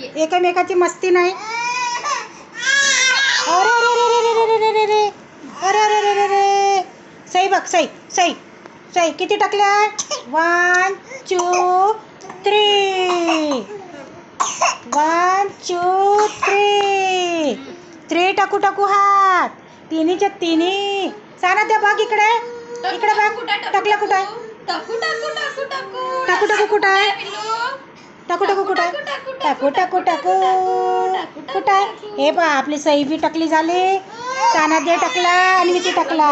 एकमेकाची मस्ती नाही. अरे रे रे रे रे रे रे रे, अरे अरे रे रे रे. सई बघ, सई सई सई किती टाकल्या? 1 2 3. 1 2 3. 3 टाकू टाकू हात. तिन्हीच्या तिन्ही. साना त्या बघ इकडे. इकडे बघ. टाकल्या कुठं आहे? टाकू टाकू टाकू टाकू टाकू टाकू कुठं आहे? टाकू टाकू कुठं आहे? टाकू टाकू टाकू कुठं आहे? हे पहा आपली सई बी टाकली झाली. साना दे टाकला आणि मी ती टाकला.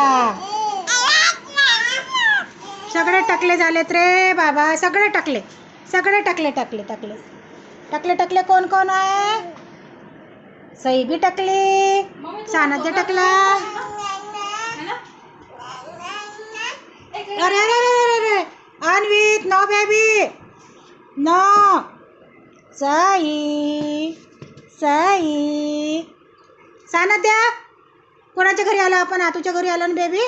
सगळे टाकले झालेत रे बाबा. सगळे टाकले. सगळे टाकले टाकले टाकले टाकले टाकले. कोण कोण आहे? सई बी टाकली. साना दे टाकला. अरे अरे अरे अरे Anvit no baby no. Sai Sai साना द्या. कोणाच्या घरी आला आपण? आतूच्या घरी आलो ना बेबी.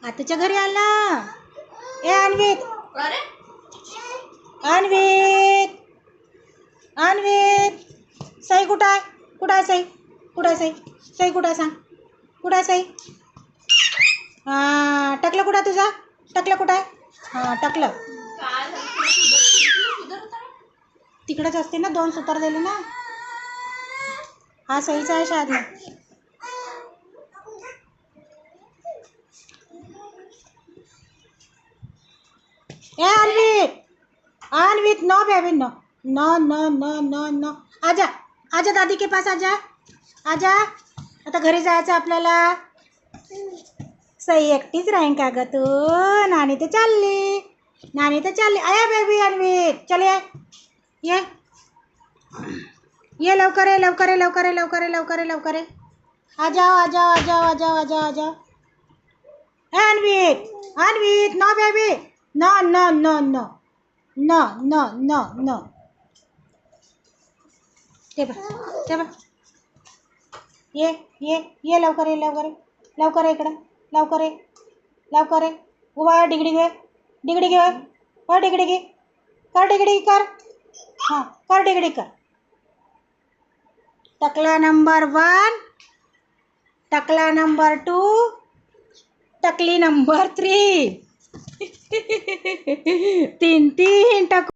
आतूच्या घरी आला. ए अन्वित अन्वित अन्वित. सई कुठं आहे? कुठं आहे सई? कुठं आहे सई? सई कुठं आहे सांग? कुठं आहे सई? हां टाकलं कुठं तुझा? टाकलं कुठं आहे? हां टाकलं. तिकडेच असते ना. 2 सुतार दिले ना. हा सईचा आहे शादी. ए Anvit Anvit no baby no no no no no no. आजा आजा दादी के पास आजा. आजा आता घरी जायचं आपल्याला. सई एकटीच राहीन का ग तू? नानी तर चालली. नानी तर चालली. आया बेबी अन्वित चल ये ये ये लवकर ये लवकर ये लवकर ये लवकर ये लवकर ये लवकर ये. आ जाओ आ जाओ आ जाओ आ जाओ आ जाओ आ जाओ. Anvit Anvit no baby no no no no no no no no. ते बघ ये ये ये लवकर ये लवकर ये लवकर ये इकडं. लवकर ये लवकर ये. उभा डिगडी घे. डिगडी घे. कर डिगडी घे. कर डिगडी कर. हां कर डिगडी कर. टकला नंबर 1. टकला नंबर 2. टकली नंबर 3. 3 3 टक